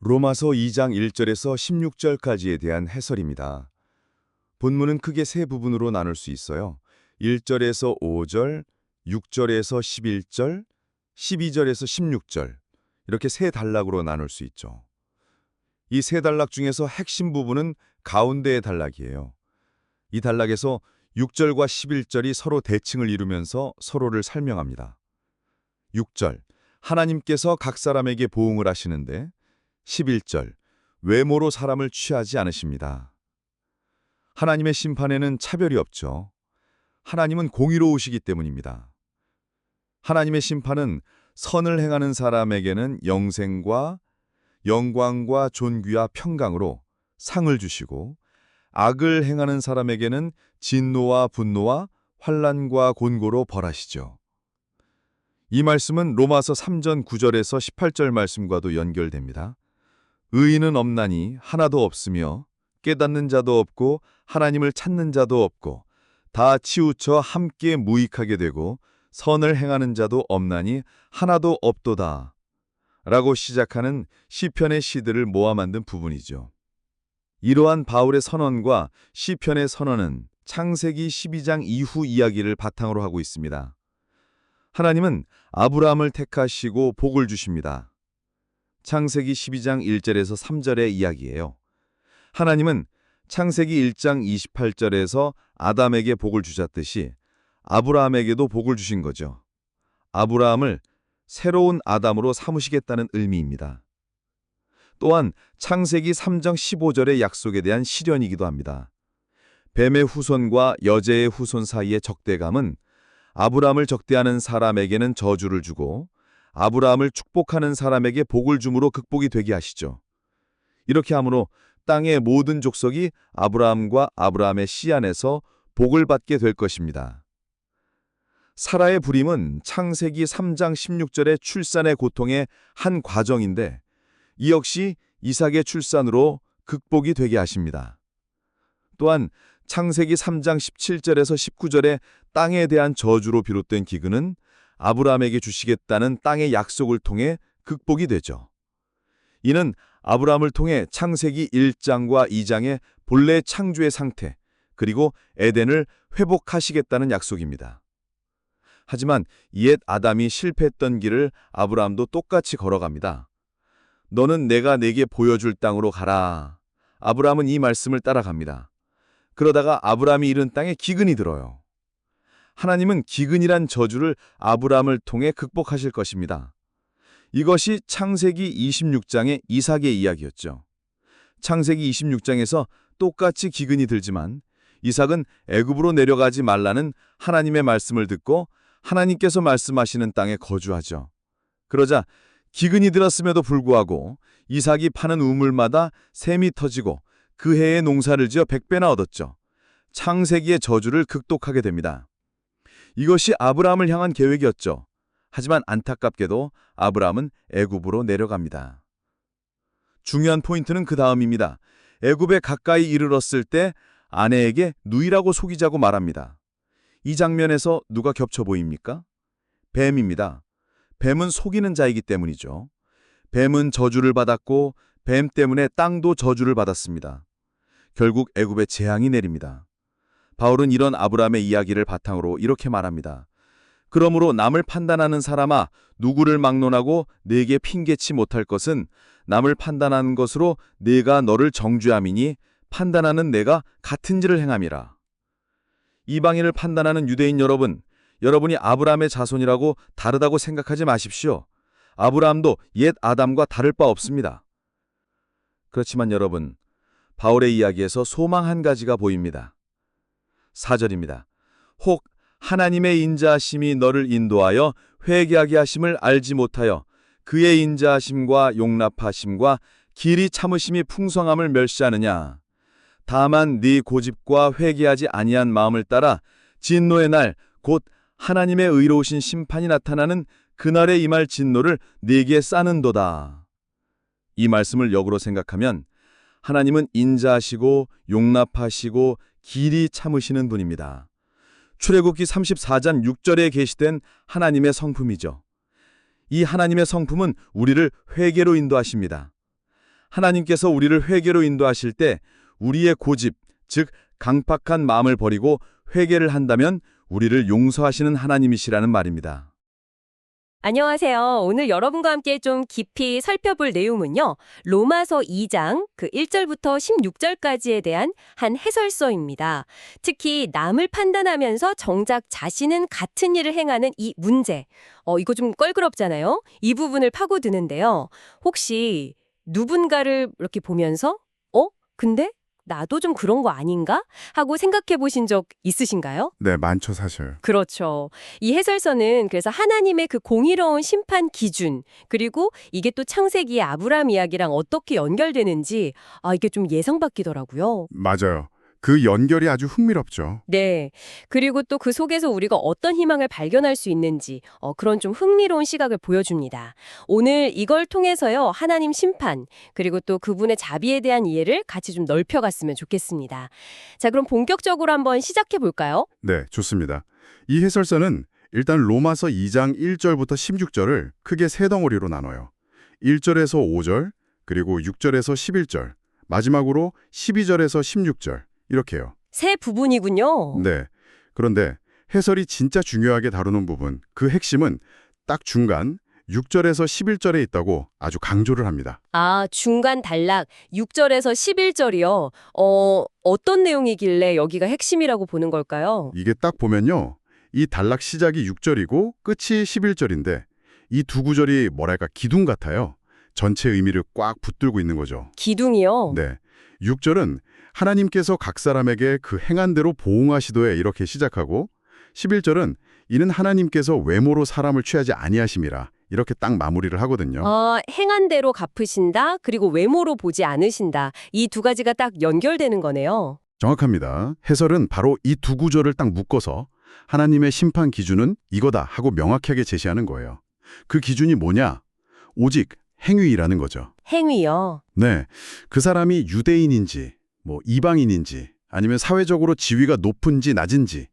로마서 2장 1절에서 16절까지에 대한 해설입니다. 본문은 크게 세 부분으로 나눌 수 있어요. 1절에서 5절, 6절에서 11절, 12절에서 16절 이렇게 세 단락으로 나눌 수 있죠. 이 세 단락 중에서 핵심 부분은 가운데의 단락이에요. 이 단락에서 6절과 11절이 서로 대칭을 이루면서 서로를 설명합니다. 6절, 하나님께서 각 사람에게 보응을 하시는데 11절, 외모로 사람을 취하지 않으십니다. 하나님의 심판에는 차별이 없죠. 하나님은 공의로우시기 때문입니다. 하나님의 심판은 선을 행하는 사람에게는 영생과 영광과 존귀와 평강으로 상을 주시고 악을 행하는 사람에게는 진노와 분노와 환난과 곤고로 벌하시죠. 이 말씀은 로마서 3장 9절에서 18절 말씀과도 연결됩니다. 의인은 없나니 하나도 없으며 깨닫는 자도 없고 하나님을 찾는 자도 없고 다 치우쳐 함께 무익하게 되고 선을 행하는 자도 없나니 하나도 없도다 라고 시작하는 시편의 시들을 모아 만든 부분이죠. 이러한 바울의 선언과 시편의 선언은 창세기 12장 이후 이야기를 바탕으로 하고 있습니다. 하나님은 아브라함을 택하시고 복을 주십니다. 창세기 12장 1절에서 3절의 이야기예요. 하나님은 창세기 1장 28절에서 아담에게 복을 주셨듯이 아브라함에게도 복을 주신 거죠. 아브라함을 새로운 아담으로 삼으시겠다는 의미입니다. 또한 창세기 3장 15절의 약속에 대한 실현이기도 합니다. 뱀의 후손과 여제의 후손 사이의 적대감은 아브라함을 적대하는 사람에게는 저주를 주고 아브라함을 축복하는 사람에게 복을 줌으로 극복이 되게 하시죠. 이렇게 함으로 땅의 모든 족속이 아브라함과 아브라함의 씨 안에서 복을 받게 될 것입니다. 사라의 불임은 창세기 3장 16절의 출산의 고통의 한 과정인데 이 역시 이삭의 출산으로 극복이 되게 하십니다. 또한 창세기 3장 17절에서 19절의 땅에 대한 저주로 비롯된 기근은 아브라함에게 주시겠다는 땅의 약속을 통해 극복이 되죠. 이는 아브라함을 통해 창세기 1장과 2장의 본래 창조의 상태, 그리고 에덴을 회복하시겠다는 약속입니다. 하지만 옛 아담이 실패했던 길을 아브라함도 똑같이 걸어갑니다. 너는 내가 네게 보여줄 땅으로 가라. 아브라함은 이 말씀을 따라갑니다. 그러다가 아브라함이 이른 땅에 기근이 들어요. 하나님은 기근이란 저주를 아브라함을 통해 극복하실 것입니다. 이것이 창세기 26장의 이삭의 이야기였죠. 창세기 26장에서 똑같이 기근이 들지만 이삭은 애굽으로 내려가지 말라는 하나님의 말씀을 듣고 하나님께서 말씀하시는 땅에 거주하죠. 그러자 기근이 들었음에도 불구하고 이삭이 파는 우물마다 샘이 터지고 그 해에 농사를 지어 100배나 얻었죠. 창세기의 저주를 극복하게 됩니다. 이것이 아브라함을 향한 계획이었죠. 하지만 안타깝게도 아브라함은 애굽으로 내려갑니다. 중요한 포인트는 그 다음입니다. 애굽에 가까이 이르렀을 때 아내에게 누이라고 속이자고 말합니다. 이 장면에서 누가 겹쳐 보입니까? 뱀입니다. 뱀은 속이는 자이기 때문이죠. 뱀은 저주를 받았고 뱀 때문에 땅도 저주를 받았습니다. 결국 애굽에 재앙이 내립니다. 바울은 이런 아브라함의 이야기를 바탕으로 이렇게 말합니다. 그러므로 남을 판단하는 사람아, 누구를 막론하고 네게 핑계치 못할 것은 남을 판단하는 것으로 네가 너를 정죄함이니 판단하는 내가 같은 일을 행함이라. 이방인을 판단하는 유대인 여러분, 여러분이 아브라함의 자손이라고 다르다고 생각하지 마십시오. 아브라함도 옛 아담과 다를 바 없습니다. 그렇지만 여러분, 바울의 이야기에서 소망 한 가지가 보입니다. 4절입니다. 혹 하나님의 인자하심이 너를 인도하여 회개하게 하심을 알지 못하여 그의 인자하심과 용납하심과 길이 참으심이 풍성함을 멸시하느냐. 다만 네 고집과 회개하지 아니한 마음을 따라 진노의 날 곧 하나님의 의로우신 심판이 나타나는 그날에 임할 진노를 네게 싸는도다. 이 말씀을 역으로 생각하면 하나님은 인자하시고 용납하시고 길이 참으시는 분입니다. 출애굽기 34장 6절에 계시된 하나님의 성품이죠. 이 하나님의 성품은 우리를 회개로 인도하십니다. 하나님께서 우리를 회개로 인도하실 때 우리의 고집, 즉 강팍한 마음을 버리고 회개를 한다면 우리를 용서하시는 하나님이시라는 말입니다. 안녕하세요. 오늘 여러분과 함께 좀 깊이 살펴볼 내용은요. 로마서 2장 1절부터 16절까지에 대한 한 해설서입니다. 특히 남을 판단하면서 정작 자신은 같은 일을 행하는 이 문제. 이거 좀 껄끄럽잖아요. 이 부분을 파고드는데요. 혹시 누군가를 이렇게 보면서 근데 나도 좀 그런 거 아닌가? 하고 생각해 보신 적 있으신가요? 네, 많죠, 사실. 그렇죠. 이 해설서는 그래서 하나님의 그 공의로운 심판 기준, 그리고 이게 또 창세기의 아브라함 이야기랑 어떻게 연결되는지 이게 좀 예상 바뀌더라고요. 맞아요. 그 연결이 아주 흥미롭죠. 네. 그리고 또 그 속에서 우리가 어떤 희망을 발견할 수 있는지 그런 좀 흥미로운 시각을 보여줍니다. 오늘 이걸 통해서요. 하나님 심판, 그리고 또 그분의 자비에 대한 이해를 같이 좀 넓혀갔으면 좋겠습니다. 자, 그럼 본격적으로 한번 시작해 볼까요? 네, 좋습니다. 이 해설서는 일단 로마서 2장 1절부터 16절을 크게 세 덩어리로 나눠요. 1절에서 5절, 그리고 6절에서 11절, 마지막으로 12절에서 16절. 이렇게요. 세 부분이군요. 네. 그런데 해설이 진짜 중요하게 다루는 부분, 그 핵심은 딱 중간 6절에서 11절에 있다고 아주 강조를 합니다. 중간 단락 6절에서 11절이요. 어떤 내용이길래 여기가 핵심이라고 보는 걸까요? 이게 딱 보면요. 이 단락 시작이 6절이고 끝이 11절인데 이 두 구절이 뭐랄까 기둥 같아요. 전체 의미를 꽉 붙들고 있는 거죠. 기둥이요? 네. 6절은 하나님께서 각 사람에게 그 행한 대로 보응하시도에 이렇게 시작하고 11절은 이는 하나님께서 외모로 사람을 취하지 아니하심이라 이렇게 딱 마무리를 하거든요. 행한 대로 갚으신다, 그리고 외모로 보지 않으신다. 이 두 가지가 딱 연결되는 거네요. 정확합니다. 해설은 바로 이 두 구절을 딱 묶어서 하나님의 심판 기준은 이거다 하고 명확하게 제시하는 거예요. 그 기준이 뭐냐? 오직 행위라는 거죠. 행위요. 네, 그 사람이 유대인인지 이방인인지 아니면 사회적으로 지위가 높은지 낮은지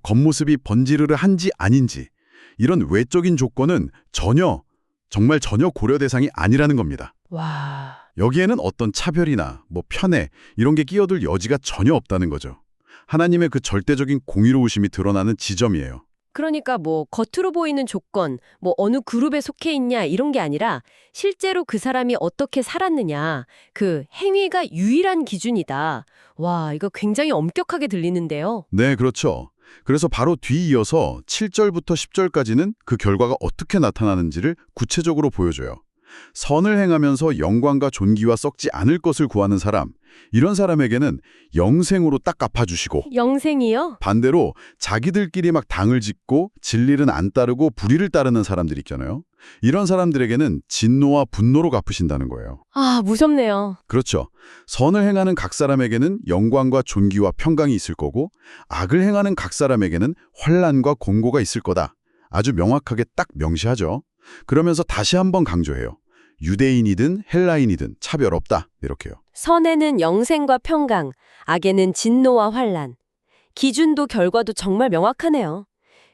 겉모습이 번지르르한지 아닌지 이런 외적인 조건은 정말 전혀 고려 대상이 아니라는 겁니다. 와. 여기에는 어떤 차별이나 편애 이런 게 끼어들 여지가 전혀 없다는 거죠. 하나님의 그 절대적인 공의로우심이 드러나는 지점이에요. 그러니까 겉으로 보이는 조건, 어느 그룹에 속해 있냐 이런 게 아니라 실제로 그 사람이 어떻게 살았느냐, 그 행위가 유일한 기준이다. 와, 이거 굉장히 엄격하게 들리는데요. 네, 그렇죠. 그래서 바로 뒤이어서 7절부터 10절까지는 그 결과가 어떻게 나타나는지를 구체적으로 보여줘요. 선을 행하면서 영광과 존귀와 썩지 않을 것을 구하는 사람, 이런 사람에게는 영생으로 딱 갚아주시고 영생이요? 반대로 자기들끼리 막 당을 짓고 진리는 안 따르고 불의를 따르는 사람들 있잖아요. 이런 사람들에게는 진노와 분노로 갚으신다는 거예요. 무섭네요. 그렇죠. 선을 행하는 각 사람에게는 영광과 존귀와 평강이 있을 거고 악을 행하는 각 사람에게는 환난과 공고가 있을 거다. 아주 명확하게 딱 명시하죠. 그러면서 다시 한번 강조해요. 유대인이든 헬라인이든 차별 없다. 이렇게요. 선에는 영생과 평강, 악에는 진노와 환난. 기준도 결과도 정말 명확하네요.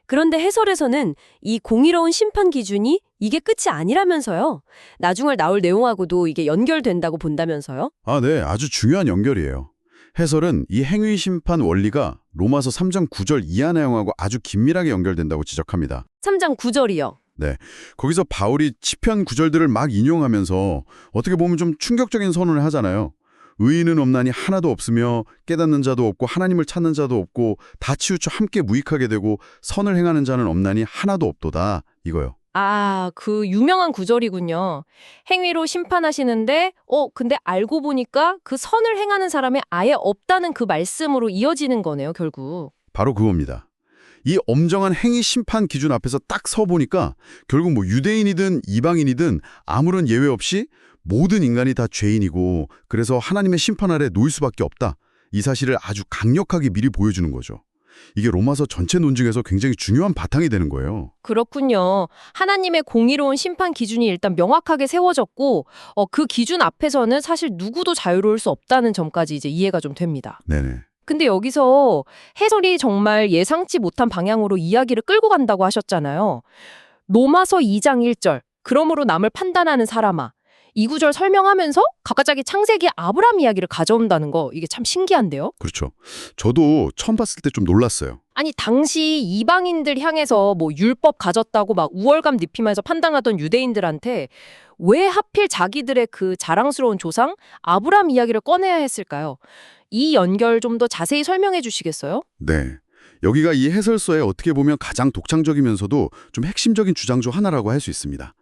그런데 해설에서는 이 공의로운 심판 기준이 이게 끝이 아니라면서요. 나중에 나올 내용하고도 이게 연결된다고 본다면서요. 네. 아주 중요한 연결이에요. 해설은 이 행위 심판 원리가 로마서 3장 9절 이하 내용하고 아주 긴밀하게 연결된다고 지적합니다. 3장 9절이요. 네, 거기서 바울이 시편 구절들을 막 인용하면서 어떻게 보면 좀 충격적인 선언을 하잖아요. 의인은 없나니 하나도 없으며 깨닫는 자도 없고 하나님을 찾는 자도 없고 다 치우쳐 함께 무익하게 되고 선을 행하는 자는 없나니 하나도 없도다. 이거요. 그 유명한 구절이군요. 행위로 심판하시는데 근데 알고 보니까 그 선을 행하는 사람이 아예 없다는 그 말씀으로 이어지는 거네요, 결국. 바로 그겁니다. 이 엄정한 행위 심판 기준 앞에서 딱 서보니까 결국 유대인이든 이방인이든 아무런 예외 없이 모든 인간이 다 죄인이고 그래서 하나님의 심판 아래 놓일 수밖에 없다. 이 사실을 아주 강력하게 미리 보여주는 거죠. 이게 로마서 전체 논증에서 굉장히 중요한 바탕이 되는 거예요. 그렇군요. 하나님의 공의로운 심판 기준이 일단 명확하게 세워졌고 그 기준 앞에서는 사실 누구도 자유로울 수 없다는 점까지 이제 이해가 좀 됩니다. 네네. 근데 여기서 해설이 정말 예상치 못한 방향으로 이야기를 끌고 간다고 하셨잖아요. 로마서 2장 1절, 그러므로 남을 판단하는 사람아. 이 구절 설명하면서 갑자기 창세기 아브람 이야기를 가져온다는 거 이게 참 신기한데요? 그렇죠. 저도 처음 봤을 때 좀 놀랐어요. 아니 당시 이방인들 향해서 뭐 율법 가졌다고 막 우월감 느끼면서 판단하던 유대인들한테 왜 하필 자기들의 그 자랑스러운 조상 아브람 이야기를 꺼내야 했을까요? 이 연결 좀 더 자세히 설명해 주시겠어요? 네. 여기가 이 해설서에 어떻게 보면 가장 독창적이면서도 좀 핵심적인 주장 중 하나라고 할 수 있습니다.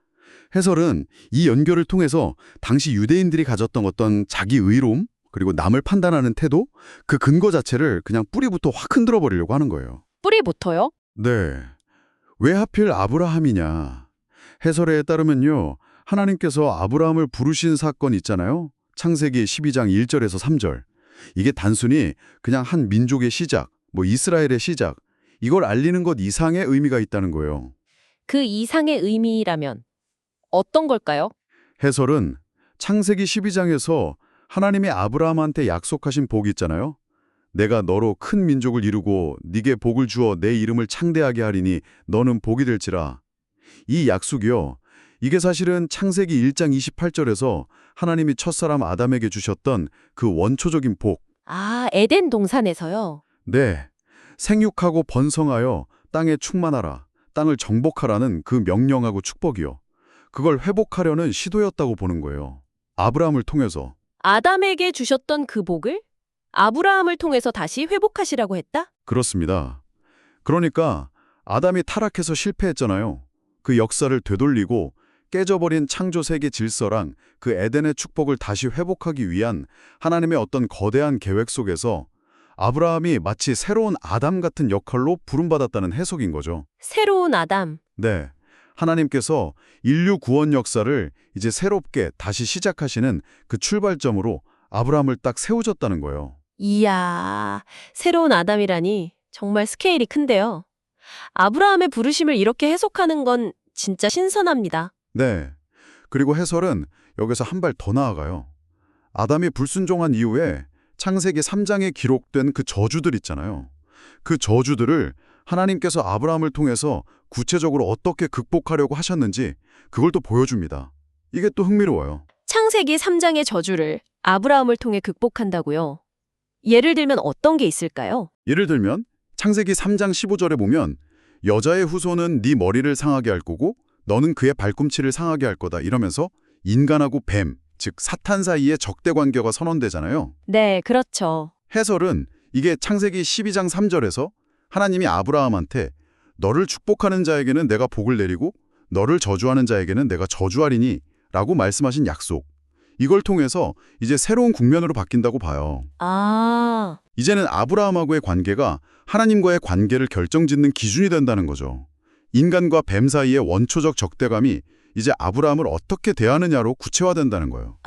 해설은 이 연결을 통해서 당시 유대인들이 가졌던 어떤 자기 의로움 그리고 남을 판단하는 태도 그 근거 자체를 그냥 뿌리부터 확 흔들어 버리려고 하는 거예요. 뿌리부터요? 네. 왜 하필 아브라함이냐. 해설에 따르면요. 하나님께서 아브라함을 부르신 사건 있잖아요. 창세기 12장 1절에서 3절. 이게 단순히 그냥 한 민족의 시작, 뭐 이스라엘의 시작, 이걸 알리는 것 이상의 의미가 있다는 거예요. 그 이상의 의미라면 어떤 걸까요? 해설은 창세기 12장에서 하나님이 아브라함한테 약속하신 복이 있잖아요. 내가 너로 큰 민족을 이루고 네게 복을 주어 내 이름을 창대하게 하리니 너는 복이 될지라. 이 약속이요. 이게 사실은 창세기 1장 28절에서 하나님이 첫사람 아담에게 주셨던 그 원초적인 복. 아, 에덴 동산에서요. 네. 생육하고 번성하여 땅에 충만하라. 땅을 정복하라는 그 명령하고 축복이요. 그걸 회복하려는 시도였다고 보는 거예요. 아브라함을 통해서. 아담에게 주셨던 그 복을 아브라함을 통해서 다시 회복하시라고 했다? 그렇습니다. 그러니까 아담이 타락해서 실패했잖아요. 그 역사를 되돌리고 깨져버린 창조 세계 질서랑 그 에덴의 축복을 다시 회복하기 위한 하나님의 어떤 거대한 계획 속에서 아브라함이 마치 새로운 아담 같은 역할로 부름받았다는 해석인 거죠. 새로운 아담. 네. 하나님께서 인류 구원 역사를 이제 새롭게 다시 시작하시는 그 출발점으로 아브라함을 딱 세워줬다는 거예요. 이야, 새로운 아담이라니 정말 스케일이 큰데요. 아브라함의 부르심을 이렇게 해석하는 건 진짜 신선합니다. 네. 그리고 해설은 여기서 한 발 더 나아가요. 아담이 불순종한 이후에 창세기 3장에 기록된 그 저주들 있잖아요. 그 저주들을 하나님께서 아브라함을 통해서 구체적으로 어떻게 극복하려고 하셨는지 그걸 또 보여줍니다. 이게 또 흥미로워요. 창세기 3장의 저주를 아브라함을 통해 극복한다고요? 예를 들면 어떤 게 있을까요? 예를 들면 창세기 3장 15절에 보면 여자의 후손은 네 머리를 상하게 할 거고 너는 그의 발꿈치를 상하게 할 거다 이러면서 인간하고 뱀, 즉 사탄 사이의 적대 관계가 선언되잖아요. 네, 그렇죠. 해설은 이게 창세기 12장 3절에서 하나님이 아브라함한테 너를 축복하는 자에게는 내가 복을 내리고 너를 저주하는 자에게는 내가 저주하리니 라고 말씀하신 약속. 이걸 통해서 이제 새로운 국면으로 바뀐다고 봐요. 아, 이제는 아브라함하고의 관계가 하나님과의 관계를 결정짓는 기준이 된다는 거죠. 인간과 뱀 사이의 원초적 적대감이 이제 아브라함을 어떻게 대하느냐로 구체화된다는 거예요.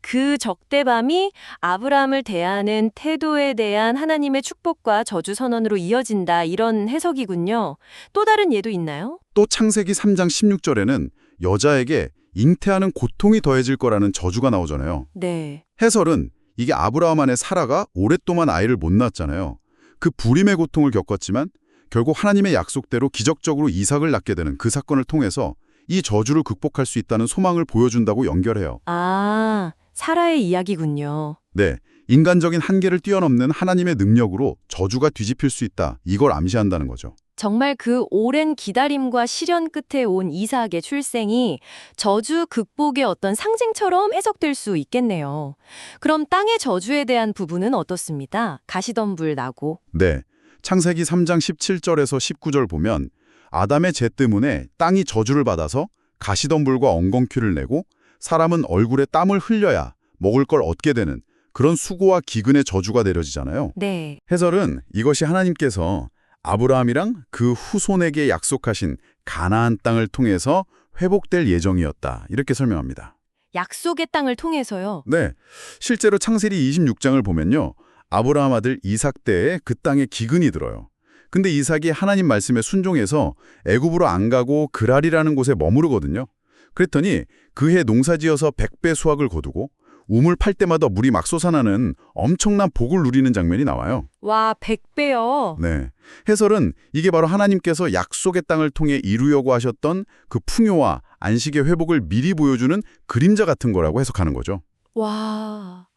그 적대감이 아브라함을 대하는 태도에 대한 하나님의 축복과 저주 선언으로 이어진다 이런 해석이군요. 또 다른 예도 있나요? 또 창세기 3장 16절에는 여자에게 잉태하는 고통이 더해질 거라는 저주가 나오잖아요. 네. 해설은 이게 아브라함 안에 사라가 오랫동안 아이를 못 낳았잖아요. 그 불임의 고통을 겪었지만 결국 하나님의 약속대로 기적적으로 이삭을 낳게 되는 그 사건을 통해서 이 저주를 극복할 수 있다는 소망을 보여준다고 연결해요. 아, 사라의 이야기군요. 네, 인간적인 한계를 뛰어넘는 하나님의 능력으로 저주가 뒤집힐 수 있다. 이걸 암시한다는 거죠. 정말 그 오랜 기다림과 시련 끝에 온 이삭의 출생이 저주 극복의 어떤 상징처럼 해석될 수 있겠네요. 그럼 땅의 저주에 대한 부분은 어떻습니까? 가시덤불 나고. 네, 창세기 3장 17절에서 19절 보면 아담의 죄 때문에 땅이 저주를 받아서 가시덤불과 엉겅퀴를 내고 사람은 얼굴에 땀을 흘려야 먹을 걸 얻게 되는 그런 수고와 기근의 저주가 내려지잖아요. 네. 해설은 이것이 하나님께서 아브라함이랑 그 후손에게 약속하신 가나안 땅을 통해서 회복될 예정이었다. 이렇게 설명합니다. 약속의 땅을 통해서요. 네, 실제로 창세기 26장을 보면요. 아브라함 아들 이삭 때에 그 땅에 기근이 들어요. 근데 이삭이 하나님 말씀에 순종해서 애굽으로 안 가고 그랄이라는 곳에 머무르거든요. 그랬더니 그해 농사지어서 100배 수확을 거두고 우물 팔 때마다 물이 막 솟아나는 엄청난 복을 누리는 장면이 나와요. 와, 100배요. 네, 해설은 이게 바로 하나님께서 약속의 땅을 통해 이루려고 하셨던 그 풍요와 안식의 회복을 미리 보여주는 그림자 같은 거라고 해석하는 거죠. 와,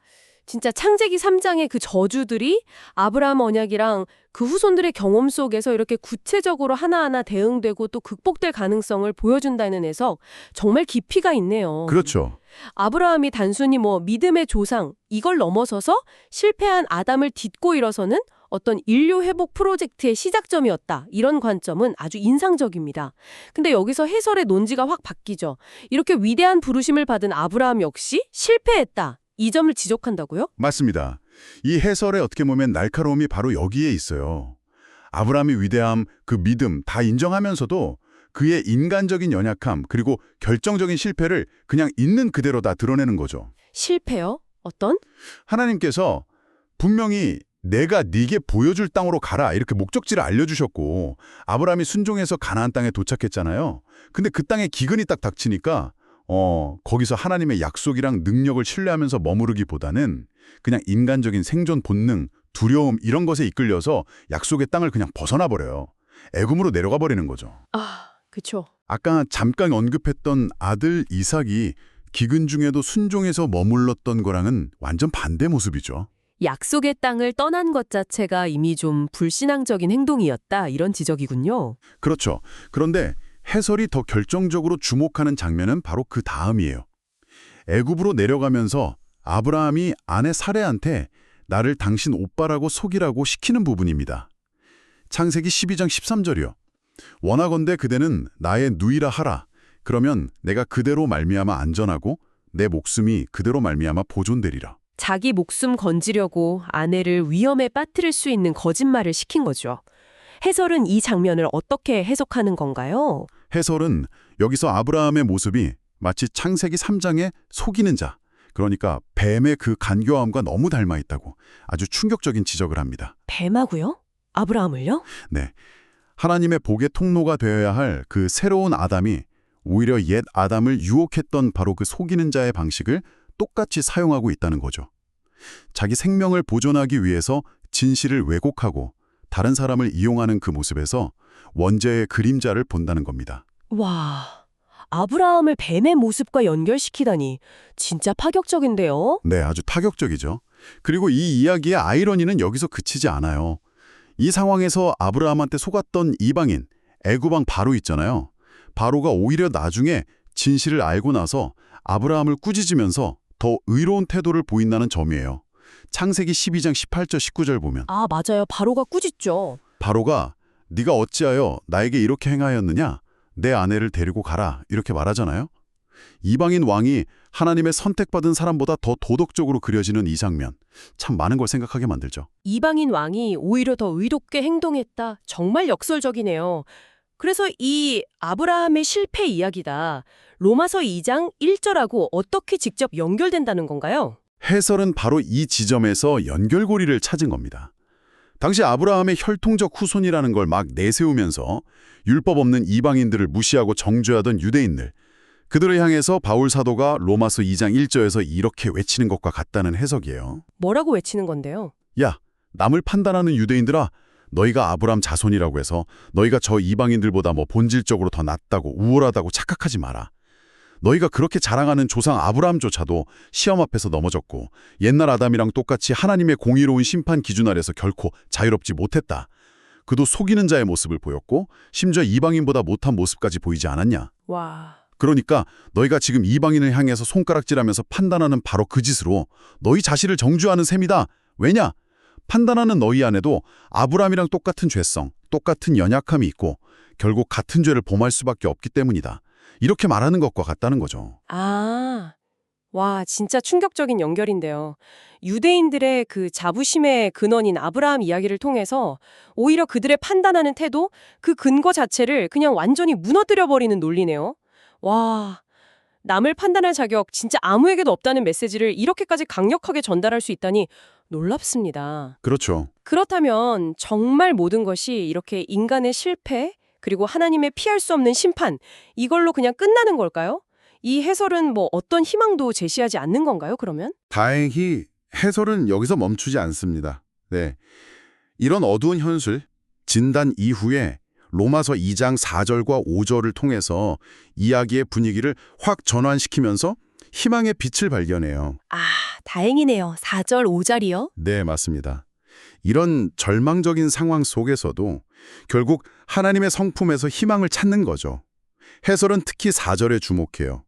진짜 창세기 3장의 그 저주들이 아브라함 언약이랑 그 후손들의 경험 속에서 이렇게 구체적으로 하나하나 대응되고 또 극복될 가능성을 보여준다는 해석 정말 깊이가 있네요. 그렇죠. 아브라함이 단순히 뭐 믿음의 조상 이걸 넘어서서 실패한 아담을 딛고 일어서는 어떤 인류 회복 프로젝트의 시작점이었다. 이런 관점은 아주 인상적입니다. 근데 여기서 해설의 논지가 확 바뀌죠. 이렇게 위대한 부르심을 받은 아브라함 역시 실패했다. 이 점을 지적한다고요? 맞습니다. 이 해설의 어떻게 보면 날카로움이 바로 여기에 있어요. 아브라함의 위대함, 그 믿음 다 인정하면서도 그의 인간적인 연약함 그리고 결정적인 실패를 그냥 있는 그대로 다 드러내는 거죠. 실패요? 어떤? 하나님께서 분명히 내가 네게 보여줄 땅으로 가라 이렇게 목적지를 알려주셨고 아브라함이 순종해서 가나안 땅에 도착했잖아요. 근데 그 땅에 기근이 딱 닥치니까 거기서 하나님의 약속이랑 능력을 신뢰하면서 머무르기보다는 그냥 인간적인 생존 본능, 두려움 이런 것에 이끌려서 약속의 땅을 그냥 벗어나 버려요. 애굽으로 내려가 버리는 거죠. 아, 그쵸. 아까 잠깐 언급했던 아들 이삭이 기근 중에도 순종해서 머물렀던 거랑은 완전 반대 모습이죠. 약속의 땅을 떠난 것 자체가 이미 좀 불신앙적인 행동이었다. 이런 지적이군요. 그렇죠. 그런데 해설이 더 결정적으로 주목하는 장면은 바로 그 다음이에요. 애굽으로 내려가면서 아브라함이 아내 사레한테 나를 당신 오빠라고 속이라고 시키는 부분입니다. 창세기 12장 13절이요. 원하건대 그대는 나의 누이라 하라. 그러면 내가 그대로 말미암아 안전하고 내 목숨이 그대로 말미암아 보존되리라. 자기 목숨 건지려고 아내를 위험에 빠뜨릴 수 있는 거짓말을 시킨 거죠. 해설은 이 장면을 어떻게 해석하는 건가요? 해설은 여기서 아브라함의 모습이 마치 창세기 3장의 속이는 자, 그러니까 뱀의 그 간교함과 너무 닮아 있다고 아주 충격적인 지적을 합니다. 뱀하고요? 아브라함을요? 네, 하나님의 복의 통로가 되어야 할 그 새로운 아담이 오히려 옛 아담을 유혹했던 바로 그 속이는 자의 방식을 똑같이 사용하고 있다는 거죠. 자기 생명을 보존하기 위해서 진실을 왜곡하고 다른 사람을 이용하는 그 모습에서 원죄의 그림자를 본다는 겁니다. 와, 아브라함을 뱀의 모습과 연결시키다니 진짜 파격적인데요? 네, 아주 타격적이죠. 그리고 이 이야기의 아이러니는 여기서 그치지 않아요. 이 상황에서 아브라함한테 속았던 이방인, 애굽왕 바로 있잖아요. 바로가 오히려 나중에 진실을 알고 나서 아브라함을 꾸짖으면서 더 의로운 태도를 보인다는 점이에요. 창세기 12장 18절 19절 보면 아, 맞아요. 바로가 꾸짖죠. 바로가 네가 어찌하여 나에게 이렇게 행하였느냐? 내 아내를 데리고 가라 이렇게 말하잖아요. 이방인 왕이 하나님의 선택받은 사람보다 더 도덕적으로 그려지는 이 장면, 참 많은 걸 생각하게 만들죠. 이방인 왕이 오히려 더 의롭게 행동했다. 정말 역설적이네요. 그래서 이 아브라함의 실패 이야기다. 로마서 2장 1절하고 어떻게 직접 연결된다는 건가요? 해설은 바로 이 지점에서 연결고리를 찾은 겁니다. 당시 아브라함의 혈통적 후손이라는 걸 막 내세우면서 율법 없는 이방인들을 무시하고 정죄하던 유대인들, 그들을 향해서 바울 사도가 로마서 2장 1절에서 이렇게 외치는 것과 같다는 해석이에요. 뭐라고 외치는 건데요? 야, 남을 판단하는 유대인들아, 너희가 아브라함 자손이라고 해서 너희가 저 이방인들보다 뭐 본질적으로 더 낫다고 우월하다고 착각하지 마라. 너희가 그렇게 자랑하는 조상 아브라함조차도 시험 앞에서 넘어졌고 옛날 아담이랑 똑같이 하나님의 공의로운 심판 기준 아래서 결코 자유롭지 못했다. 그도 속이는 자의 모습을 보였고 심지어 이방인보다 못한 모습까지 보이지 않았냐. 와, 그러니까 너희가 지금 이방인을 향해서 손가락질하면서 판단하는 바로 그 짓으로 너희 자신을 정죄하는 셈이다. 왜냐? 판단하는 너희 안에도 아브라함이랑 똑같은 죄성, 똑같은 연약함이 있고 결국 같은 죄를 범할 수밖에 없기 때문이다. 이렇게 말하는 것과 같다는 거죠. 아, 와, 진짜 충격적인 연결인데요. 유대인들의 그 자부심의 근원인 아브라함 이야기를 통해서 오히려 그들의 판단하는 태도, 그 근거 자체를 그냥 완전히 무너뜨려버리는 논리네요. 와, 남을 판단할 자격 진짜 아무에게도 없다는 메시지를 이렇게까지 강력하게 전달할 수 있다니 놀랍습니다. 그렇죠. 그렇다면 정말 모든 것이 이렇게 인간의 실패, 그리고 하나님의 피할 수 없는 심판, 이걸로 그냥 끝나는 걸까요? 이 해설은 뭐 어떤 희망도 제시하지 않는 건가요, 그러면? 다행히 해설은 여기서 멈추지 않습니다. 네, 이런 어두운 현실, 진단 이후에 로마서 2장 4절과 5절을 통해서 이야기의 분위기를 확 전환시키면서 희망의 빛을 발견해요. 아, 다행이네요. 4절, 5절이요? 네, 맞습니다. 이런 절망적인 상황 속에서도 결국 하나님의 성품에서 희망을 찾는 거죠. 해설은 특히 4절에 주목해요.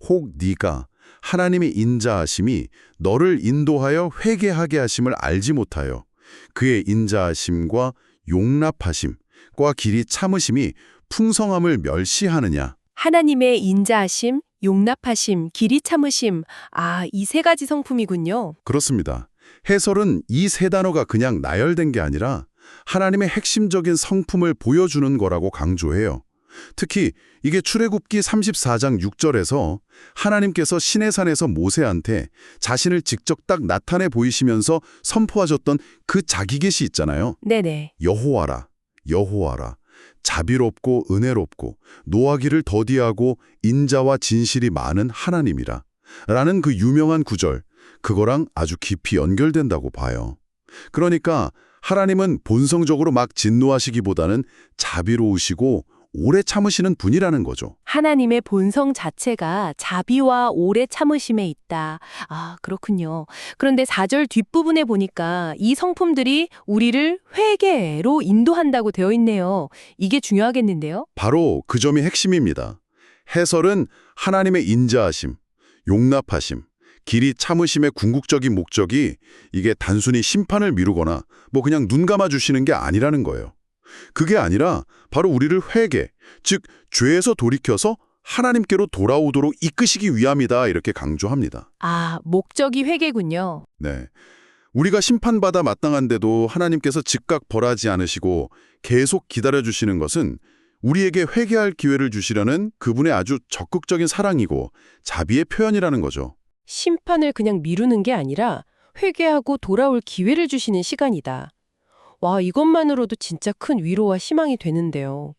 혹 네가 하나님의 인자하심이 너를 인도하여 회개하게 하심을 알지 못하여 그의 인자하심과 용납하심과 길이 참으심이 풍성함을 멸시하느냐. 하나님의 인자하심, 용납하심, 길이 참으심. 아, 이 세 가지 성품이군요. 그렇습니다. 해설은 이 세 단어가 그냥 나열된 게 아니라 하나님의 핵심적인 성품을 보여주는 거라고 강조해요. 특히 이게 출애굽기 34장 6절에서 하나님께서 시내산에서 모세한테 자신을 직접 딱 나타내 보이시면서 선포하셨던 그 자기 계시 있잖아요. 네네. 여호와라, 여호와라, 자비롭고 은혜롭고 노하기를 더디하고 인자와 진실이 많은 하나님이라 라는 그 유명한 구절, 그거랑 아주 깊이 연결된다고 봐요. 그러니까 하나님은 본성적으로 막 진노하시기보다는 자비로우시고 오래 참으시는 분이라는 거죠. 하나님의 본성 자체가 자비와 오래 참으심에 있다. 아, 그렇군요. 그런데 4절 뒷부분에 보니까 이 성품들이 우리를 회개로 인도한다고 되어 있네요. 이게 중요하겠는데요? 바로 그 점이 핵심입니다. 해설은 하나님의 인자하심, 용납하심, 길이 참으심의 궁극적인 목적이 이게 단순히 심판을 미루거나 뭐 그냥 눈 감아주시는 게 아니라는 거예요. 그게 아니라 바로 우리를 회개, 즉 죄에서 돌이켜서 하나님께로 돌아오도록 이끄시기 위함이다 이렇게 강조합니다. 아, 목적이 회개군요. 네, 우리가 심판받아 마땅한데도 하나님께서 즉각 벌하지 않으시고 계속 기다려주시는 것은 우리에게 회개할 기회를 주시려는 그분의 아주 적극적인 사랑이고 자비의 표현이라는 거죠. 심판을 그냥 미루는 게 아니라 회개하고 돌아올 기회를 주시는 시간이다. 와, 이것만으로도 진짜 큰 위로와 희망이 되는데요.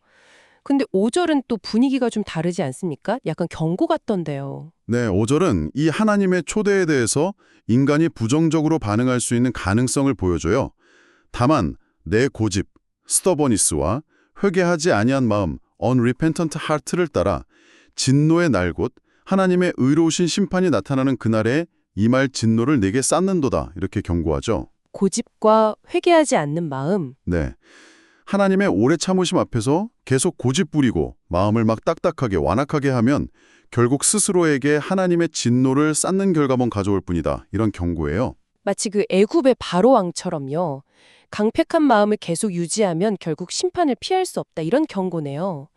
근데 5절은 또 분위기가 좀 다르지 않습니까? 약간 경고 같던데요. 네, 5절은 이 하나님의 초대에 대해서 인간이 부정적으로 반응할 수 있는 가능성을 보여줘요. 다만 내 고집, 스터버니스와 회개하지 아니한 마음, unrepentant heart를 따라 진노의 날 곧 하나님의 의로우신 심판이 나타나는 그날에 임할 진노를 내게 쌓는도다 이렇게 경고하죠. 고집과 회개하지 않는 마음. 네, 하나님의 오래 참으심 앞에서 계속 고집 부리고 마음을 막 딱딱하게 완악하게 하면 결국 스스로에게 하나님의 진노를 쌓는 결과만 가져올 뿐이다. 이런 경고예요. 마치 그 애굽의 바로 왕처럼요. 강팩한 마음을 계속 유지하면 결국 심판을 피할 수 없다. 이런 경고네요.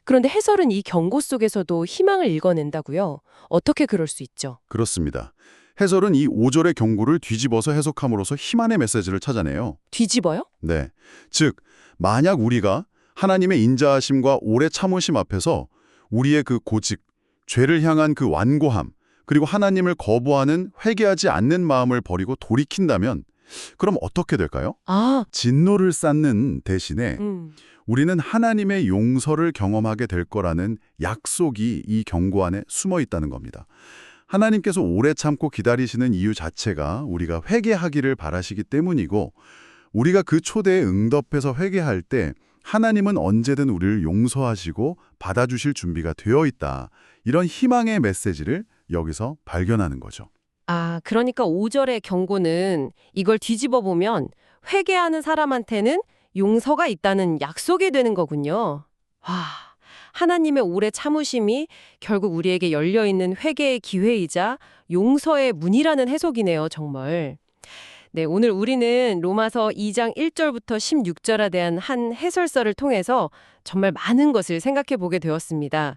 그런데 해설은 이 경고 속에서도 희망을 읽어낸다고요. 어떻게 그럴 수 있죠? 그렇습니다. 해설은 이 5절의 경고를 뒤집어서 해석함으로써 희망의 메시지를 찾아내요. 뒤집어요? 네, 즉 만약 우리가 하나님의 인자하심과 오래 참으심 앞에서 우리의 그 고집, 죄를 향한 그 완고함, 그리고 하나님을 거부하는 회개하지 않는 마음을 버리고 돌이킨다면 그럼 어떻게 될까요? 아, 진노를 쌓는 대신에 우리는 하나님의 용서를 경험하게 될 거라는 약속이 이 경고 안에 숨어 있다는 겁니다. 하나님께서 오래 참고 기다리시는 이유 자체가 우리가 회개하기를 바라시기 때문이고 우리가 그 초대에 응답해서 회개할 때 하나님은 언제든 우리를 용서하시고 받아주실 준비가 되어 있다. 이런 희망의 메시지를 여기서 발견하는 거죠. 아, 그러니까 5절의 경고는 이걸 뒤집어 보면 회개하는 사람한테는 용서가 있다는 약속이 되는 거군요. 와, 하나님의 오래 참으심이 결국 우리에게 열려있는 회개의 기회이자 용서의 문이라는 해석이네요, 정말. 네, 오늘 우리는 로마서 2장 1절부터 16절에 대한 한 해설서를 통해서 정말 많은 것을 생각해 보게 되었습니다.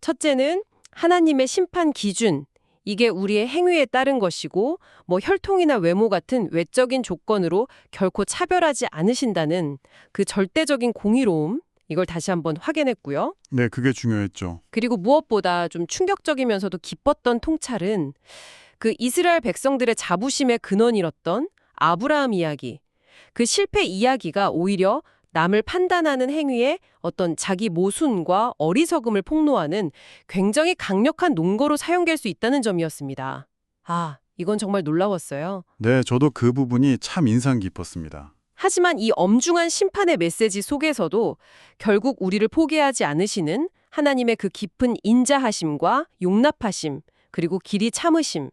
첫째는 하나님의 심판 기준, 이게 우리의 행위에 따른 것이고 뭐 혈통이나 외모 같은 외적인 조건으로 결코 차별하지 않으신다는 그 절대적인 공의로움, 이걸 다시 한번 확인했고요. 네, 그게 중요했죠. 그리고 무엇보다 좀 충격적이면서도 기뻤던 통찰은 그 이스라엘 백성들의 자부심의 근원이었던 아브라함 이야기. 그 실패 이야기가 오히려 남을 판단하는 행위에 어떤 자기 모순과 어리석음을 폭로하는 굉장히 강력한 논거로 사용될 수 있다는 점이었습니다. 아, 이건 정말 놀라웠어요. 네, 저도 그 부분이 참 인상 깊었습니다. 하지만 이 엄중한 심판의 메시지 속에서도 결국 우리를 포기하지 않으시는 하나님의 그 깊은 인자하심과 용납하심, 그리고 길이 참으심,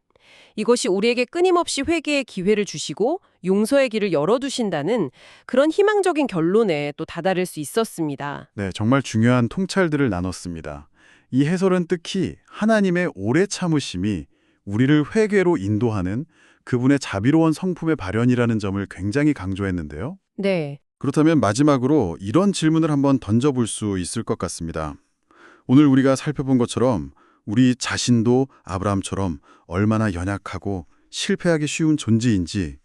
이것이 우리에게 끊임없이 회개의 기회를 주시고 용서의 길을 열어두신다는 그런 희망적인 결론에 또 다다를 수 있었습니다. 네, 정말 중요한 통찰들을 나눴습니다. 이 해설은 특히 하나님의 오래 참으심이 우리를 회개로 인도하는 그분의 자비로운 성품의 발현이라는 점을 굉장히 강조했는데요. 네. 그렇다면 마지막으로 이런 질문을 한번 던져볼 수 있을 것 같습니다. 오늘 우리가 살펴본 것처럼 우리 자신도 아브라함처럼 얼마나 연약하고 실패하기 쉬운 존재인지,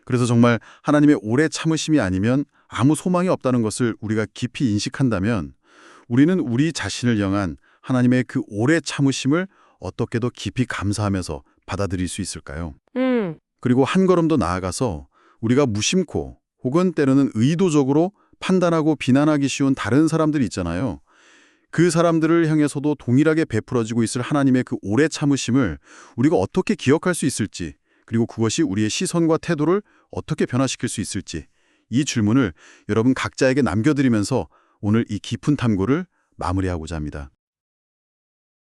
그래서 정말 하나님의 오래 참으심이 아니면 아무 소망이 없다는 것을 우리가 깊이 인식한다면 우리는 우리 자신을 향한 하나님의 그 오래 참으심을 어떻게 더 깊이 감사하면서 받아들일 수 있을까요? 그리고 한 걸음 더 나아가서 우리가 무심코 혹은 때로는 의도적으로 판단하고 비난하기 쉬운 다른 사람들이 있잖아요. 그 사람들을 향해서도 동일하게 베풀어지고 있을 하나님의 그 오래 참으심을 우리가 어떻게 기억할 수 있을지, 그리고 그것이 우리의 시선과 태도를 어떻게 변화시킬 수 있을지, 이 질문을 여러분 각자에게 남겨드리면서 오늘 이 깊은 탐구를 마무리하고자 합니다.